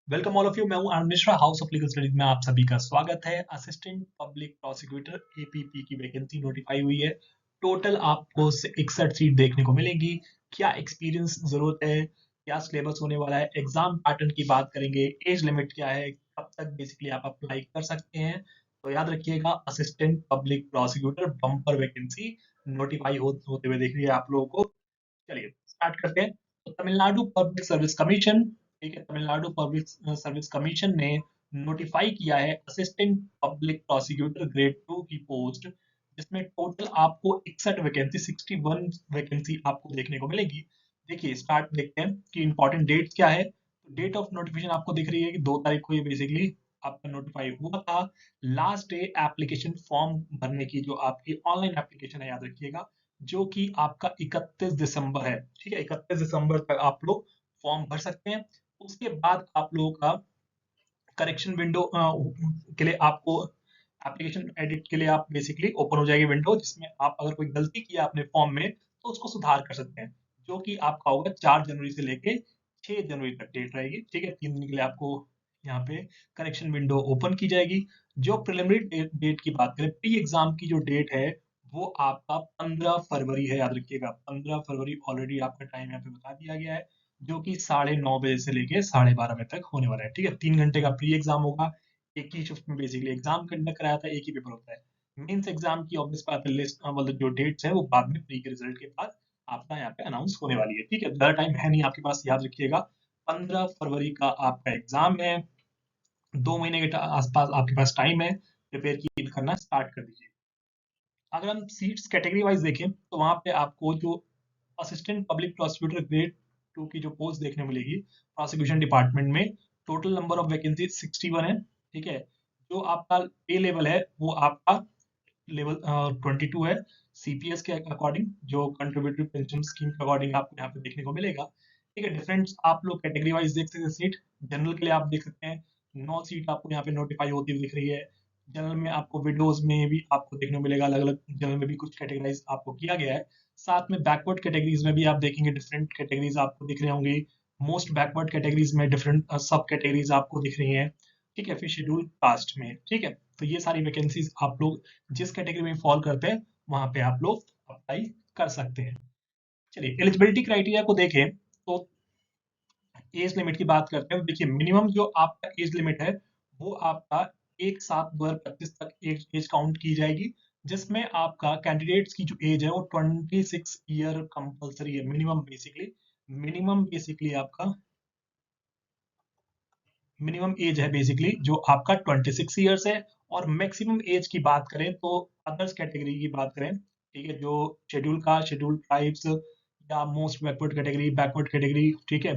Welcome all of you. मैं हूं Anand Mishra, house of legal studies में आप सभी का स्वागत है। असिस्टेंट पब्लिक प्रोसिक्यूटर एपीपी की वैकेंसी नोटिफाई हुई है। टोटल आपको 61 सीट देखने को मिलेंगी। क्या एक्सपीरियंस जरूरत है, क्या सिलेबस होने वाला है, एग्जाम पैटर्न की बात करेंगे, एज लिमिट क्या है, कब तक बेसिकली आप अप्लाई कर सकते हैं। तो याद रखिएगा, assistant public prosecutor bumper vacancy notify होते हुए देख रही है आप लोगों को। चलिए स्टार्ट करते हैं। तो तमिलनाडु पब्लिक सर्विस कमीशन, ठीक है, तमिलनाडु पब्लिक सर्विस कमीशन ने नोटिफाई किया है असिस्टेंट पब्लिक प्रोसिक्यूटर ग्रेड 2 की पोस्ट, जिसमें टोटल आपको 61 वैकेंसी 61 वैकेंसी आपको देखने को मिलेगी। देखिए स्टार्ट देखते हैं कि इंपॉर्टेंट डेट्स क्या है। डेट ऑफ नोटिफिकेशन आपको दिख रही है कि 2 तारीख को ये बेसिकली आपका नोटिफाई हुआ था। लास्ट डे एप्लीकेशन फॉर्म भरने की, जो आपकी ऑनलाइन एप्लीकेशन है, याद रखिएगा, जो कि आपका 31 दिसंबर है। ठीक है, 31 दिसंबर तक आप लोग फॉर्म भर सकते हैं। उसके बाद आप लोगों का करेक्शन विंडो के लिए आपको एप्लीकेशन एडिट के लिए आप बेसिकली ओपन हो जाएगी विंडो, जिसमें आप अगर कोई गलती किया अपने फॉर्म में तो उसको सुधार कर सकते हैं, जो कि आपका होगा 4 जनवरी से लेके 6 जनवरी तक डेट रहेगी। ठीक है, 3 दिन के लिए आपको यहाँ पे करेक्शन विंडो ओपन की जाएगी। जो प्रिलिमिनरी डेट की बात करें, प्री एग्जाम की जो डेट है वो आपका 15 फरवरी है। याद रखिएगा, 15 फरवरी ऑलरेडी आपका टाइम यहाँ पे बता दिया गया है, जो कि 9:30 बजे से लेके 12:30 बजे तक होने वाला है। ठीक है, 3 घंटे का प्री एग्जाम होगा। एक ही शिफ्ट में बेसिकली एग्जाम कंडक्ट कराया था, एक ही पेपर होता है। मेंस एग्जाम की ऑब्वियस बात है, लिस्ट मतलब जो डेट्स है वो बाद में प्री के रिजल्ट के बाद आपका यहाँ पे अनाउंस होने वाली है। ठीक है, ज्यादा टाइम है नहीं आपके पास, याद रखिएगा 15 फरवरी का आपका एग्जाम है। 2 महीने के आसपास आपके पास टाइम है, प्रिपेयर की करना स्टार्ट कर दीजिए। अगर हम सीट्स कैटेगरी वाइज देखें तो वहां पे आपको जो असिस्टेंट पब्लिक प्रोसिक्यूटर ग्रेड 2 की जो पोस्ट देखने मिलेगी प्रोसिक्यूशन डिपार्टमेंट में, टोटल नंबर ऑफ वैकेंसी 61 है। ठीक है, जो आपका पे लेवल है वो आपका लेवल 22 है, सीपीएस के अकॉर्डिंग, जो कंट्रीब्यूटरी पेंशन स्कीम के अकॉर्डिंग आपको यहाँ पे देखने को मिलेगा। ठीक है, डिफरेंट आप लोग कैटेगरी वाइज देख सकते हैं सीट। जनरल के लिए आप देख सकते हैं 9 सीट आपको यहाँ पे नोटिफाई होती हुई दिख रही है। जनरल में आपको विडोज में भी आपको देखने को मिलेगा, अलग अलग जनरल में भी कुछ कैटेगराइज आपको किया गया है। साथ में बैकवर्ड कैटेगरीज में भी आप देखेंगे डिफरेंट कैटेगरीज आपको दिख रही होंगी। मोस्ट बैकवर्ड कैटेगरीज में डिफरेंट सब कैटेगरीज आपको दिख रही हैं। ठीक है, फिर शेड्यूल कास्ट में। ठीक है, तो ये सारी वैकेंसीज आप लोग जिस कैटेगरी में फॉल करते हैं वहां पे आप लोग अप्लाई कर सकते हैं। चलिए एलिजिबिलिटी क्राइटेरिया को देखें तो एज लिमिट की बात करते हैं। तो देखिए मिनिमम जो आपका एज लिमिट है वो आपका 1/7/2025 तक एज काउंट की जाएगी, जिसमें आपका कैंडिडेट्स की जो एज है वो 26 ईयर कंपलसरी है, मिनिमम बेसिकली। मिनिमम बेसिकली आपका मिनिमम एज है बेसिकली जो आपका 26 ईयर्स है। और मैक्सिमम एज की बात करें तो अदर्स कैटेगरी की बात करें, ठीक है, जो शेड्यूल कास्ट, शेड्यूल ट्राइब्स या most backward category, backward category, ठीक है,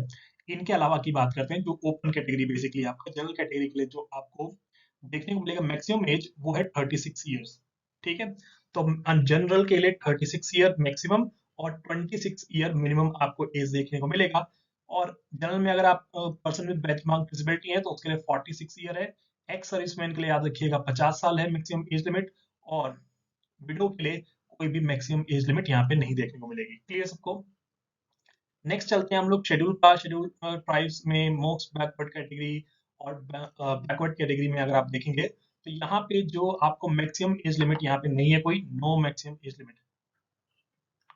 इनके अलावा की बात करते हैं जो ओपन कैटेगरी बेसिकली आपका जनरल कैटेगरी के लिए जो आपको देखने को मिलेगा मैक्सिमम एज वो है 36 ईयर्स। ठीक है, तो जनरल के लिए 36 ईयर मैक्सिमम और 26 ईयर मिनिमम आपको एज देखने को मिलेगा। और जनरल में अगर आप पर्सन विद बेंचमार्क डिसेबिलिटी है तो उसके लिए 46 ईयर है। एक्स सर्विसमैन के लिए याद रखिएगा 50 साल है मैक्सिमम एज लिमिट। और विडो के लिए कोई भी मैक्सिमम एज लिमिट यहाँ पे नहीं देखने को मिलेगी। क्लियर सबको? नेक्स्ट चलते हैं हम लोग शेड्यूल का। शेड्यूल ट्राइब्स में मोस्ट बैकवर्ड कैटेगरी और बैकवर्ड कैटेगरी में अगर आप देखेंगे तो यहाँ पे जो आपको मैक्सिमम एज लिमिट यहाँ पे नहीं है, कोई no maximum age limit.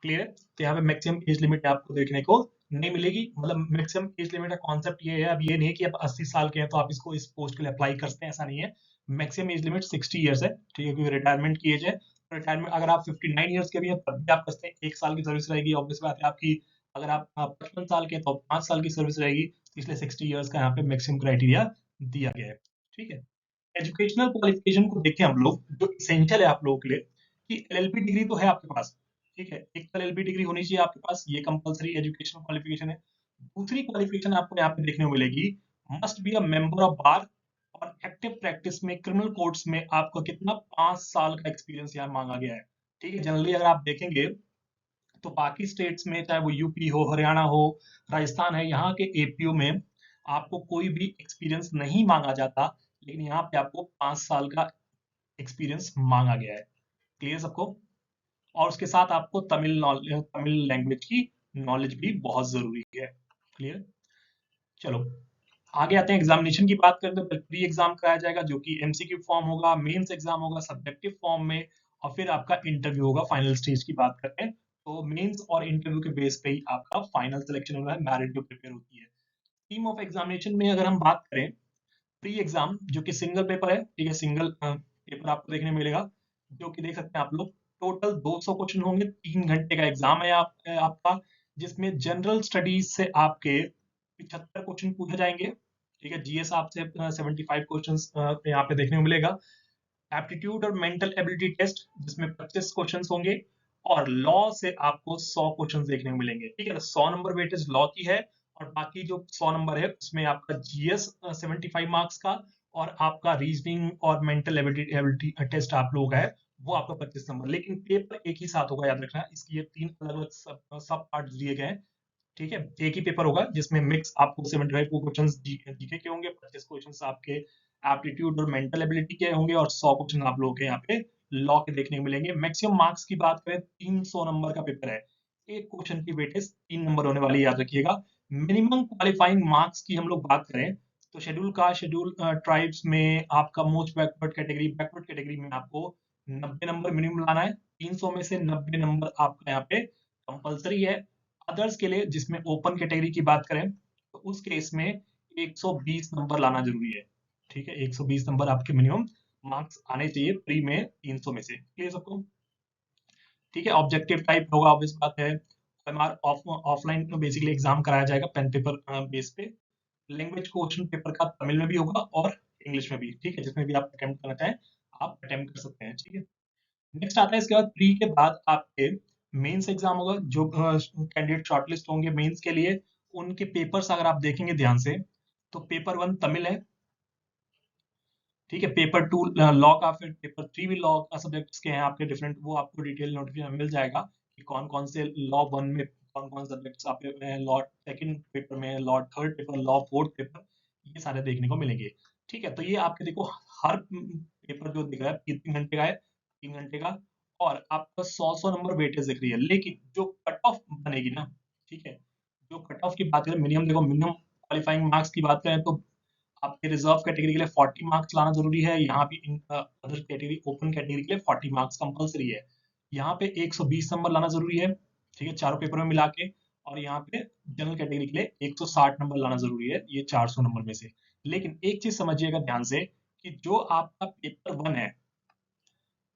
Clear है? तो यहाँ पे मैक्सिमम एज लिमिट आपको देखने को नहीं मिलेगी। मतलब मैक्सिमम एज लिमिट का कॉन्सेप्ट ये है, अब ये नहीं है कि आप 80 साल के हैं तो आप इसको इस पोस्ट के लिए अप्लाई कर सकते हैं, ऐसा नहीं है। मैक्सिमम एज लिमिट 60 ईयर्स है। ठीक है, क्योंकि रिटायरमेंट की एज है। रिटायरमेंट अगर आप 59 ईयर्स के भी हैं तब भी आप कर सकते हैं, 1 साल की सर्विस रहेगी ऑब्वियस बात है आपकी। अगर आप 55 साल के हैं तो 5 साल की सर्विस रहेगी, इसलिए 60 ईयर्स का यहाँ पे मैक्सिमम क्राइटेरिया दिया गया है। ठीक है, एजुकेशनल क्वालिफिकेशन को देखें हम लोग, जो इसेंशियल है आप लोगों के लिए, कि एलएलबी डिग्री तो है आपके पास। ठीक है, एक तो एलएलबी डिग्री होनी चाहिए आपके पास, ये कंपलसरी एजुकेशनल क्वालिफिकेशन है। दूसरी क्वालिफिकेशन आपको यहाँ पे देखने को मिलेगी, must be a member of बार। और एक्टिव प्रैक्टिस में क्रिमिनल कोर्ट्स में आपको कितना 5 साल का एक्सपीरियंस यहाँ मांगा गया है। ठीक है, जनरली अगर आप देखेंगे तो बाकी स्टेट्स में, चाहे वो यूपी हो, हरियाणा हो, राजस्थान है, यहाँ के एपीओ में आपको कोई भी एक्सपीरियंस नहीं मांगा जाता, लेकिन यहाँ पे आपको 5 साल का एक्सपीरियंस मांगा गया है। क्लियर सबको? और उसके साथ आपको तमिल लैंग्वेज की नॉलेज भी बहुत जरूरी है। क्लियर? चलो आगे आते हैं एग्जामिनेशन की बात करें तो प्री एग्जाम कराया जाएगा जो कि एमसीक्यू फॉर्म होगा, मेंस एग्जाम होगा सब्जेक्टिव फॉर्म में, और फिर आपका इंटरव्यू होगा फाइनल स्टेज की बात करें तो मेंस और इंटरव्यू के बेस पे ही आपका फाइनल सिलेक्शन होना है, मेरिट जो प्रिपेयर होती है। थीम ऑफ एग्जामिनेशन में अगर हम बात करें, प्री एग्जाम जो कि सिंगल पेपर है, ठीक है, सिंगल पेपर आपको देखने को मिलेगा, जो कि देख सकते हैं आप लोग, टोटल 200 क्वेश्चन होंगे, 3 घंटे का एग्जाम है आपका, जिसमें जनरल स्टडीज से आपके 75 क्वेश्चन पूछे जाएंगे, ठीक है, जीएस आपसे 75 क्वेश्चन यहाँ पे देखने को मिलेगा, एप्टीट्यूड और मेंटल एबिलिटी टेस्ट जिसमें 25 क्वेश्चंस होंगे, और लॉ से आपको 100 क्वेश्चंस देखने को मिलेंगे, ठीक है, 100 नंबर वेटेज लॉ की है, और बाकी जो 100 नंबर है उसमें आपका जीएस 75 मार्क्स का, और आपका रीजनिंग और मेंटल एबिलिटी टेस्ट आप लोग है वो आपका 25 नंबर, लेकिन पेपर एक ही साथ होगा, याद रखना, इसकी ये 3 अलग अलग सब पार्ट दिए गए हैं, ठीक है, एक ही पेपर होगा जिसमें मिक्स आपको 75 क्वेश्चन जीके के होंगे, 25 क्वेश्चन आपके एप्टीट्यूड और मेंटल एबिलिटी के होंगे, और 100 क्वेश्चन आप लोगों के यहाँ पे लॉ के देखने को मिलेंगे। मैक्सिमम मार्क्स की बात करें 300 नंबर का पेपर है, एक क्वेश्चन की वेटेज 3 नंबर होने वाली, याद रखिएगा। मिनिमम क्वालिफाइंग मार्क्स की हम लोग बात करें तो शेड्यूल ट्राइब्स में आपका मोस्ट बैकवर्ड कैटेगरी में आपको 90 नंबर मिनिमम लाना है, 300 में से 90 नंबर आपका यहाँ पे कंपलसरी है। अदर्स के लिए जिसमें ओपन कैटेगरी की बात करें तो उस केस में 120 नंबर लाना जरूरी है, ठीक है, 120 नंबर आपके मिनिमम मार्क्स आने चाहिए प्री में 300 में से, क्लियर सबको, ठीक है। ऑब्जेक्टिव टाइप होगा, ऑब्वियस बात है, ओएमआर ऑफलाइन बेसिकली एग्जाम कराया जाएगा पेन पेपर बेस पे, लैंग्वेज क्वेश्चन पेपर का तमिल में भी होगा और इंग्लिश में भी, ठीक है, जिसमें भी आप अटेम्प्ट करना चाहें आप अटेम्प्ट कर सकते हैं, ठीक है। नेक्स्ट आता है इसके बाद, प्री के बाद आपके मेंस एग्जाम होगा, जो कैंडिडेट शॉर्टलिस्ट होंगे मेंस के लिए, उनके पेपर्स अगर आप देखेंगे ध्यान से तो पेपर 1 तमिल है, ठीक है, पेपर 2 लॉ का, फिर पेपर 3 भी लॉ का सब्जेक्ट्स के हैं आपके डिफरेंट, वो आपको डिटेल नोटिफिकेशन मिल जाएगा कि कौन कौन से लॉ 1 में कौन कौन सब्जेक्ट्स आपके हैं, लॉ सेकंड पेपर में, law third paper, law fourth paper, ये सारे देखने को मिलेंगे, ठीक है। तो ये आपके देखो हर पेपर जो दिख रहा है 3 घंटे का है, 3 घंटे का, और आपका 100 नंबर वेटेज दिख रही है, लेकिन जो कट ऑफ बनेगी ना, ठीक है, जो कट ऑफ की बात करें, मिनिमम देखो, मिनिमम क्वालिफाइंग मार्क्स की बात करें तो आपके रिजर्व कैटेगरी के लिए 40 मार्क्स लाना जरूरी है, यहाँ भी अदर कैटेगरी ओपन कैटेगरी के लिए 40 मार्क्स कंपलसरी है, यहाँ पे 120 नंबर लाना जरूरी है, ठीक है, चारों पेपर में मिला के, और यहाँ पे जनरल कैटेगरी के लिए 160 नंबर लाना जरूरी है, ये 400 नंबर में से। लेकिन एक चीज समझिएगा ध्यान से कि जो आपका पेपर 1 है,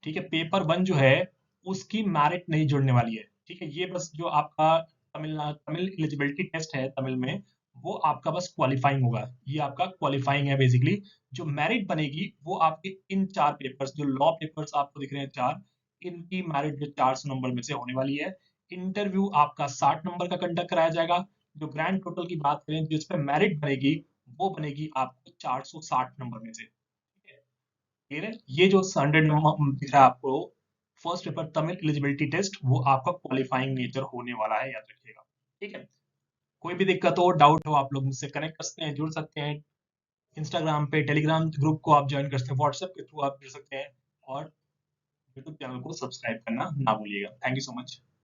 ठीक है, पेपर 1 जो है उसकी मेरिट नहीं जुड़ने वाली है, ठीक है, ये बस जो आपका तमिल एलिजिबिलिटी टेस्ट है तमिल में, वो आपका बस क्वालिफाइंग होगा, ये आपका क्वालिफाइंग है बेसिकली, जो मेरिट बनेगी वो आपके इन 4 पेपर्स, जो लॉ पेपर्स आपको दिख रहे हैं 4, इनकी मेरिट जो 400 नंबर में से होने वाली है। इंटरव्यू आपका 60 नंबर का कंडक्ट कराया जाएगा, जो ग्रैंड टोटल की बात करें जिस पे मेरिट बनेगी वो बनेगी आपको 460 नंबर में से, ठीक है, क्लियर है। ये जो 100 नंबर दिख रहा है आपको first paper Tamil eligibility test, वो आपका क्वालिफाइंग नेचर होने वाला है, याद रखिएगा, ठीक है। कोई भी दिक्कत हो, डाउट हो, आप लोग मुझसे कनेक्ट कर सकते हैं, जुड़ सकते हैं, इंस्टाग्राम पे, टेलीग्राम ग्रुप को आप ज्वाइन कर सकते हैं, व्हाट्सएप के थ्रू आप जुड़ सकते हैं, और यूट्यूब चैनल को सब्सक्राइब करना ना भूलिएगा। Thank you so much.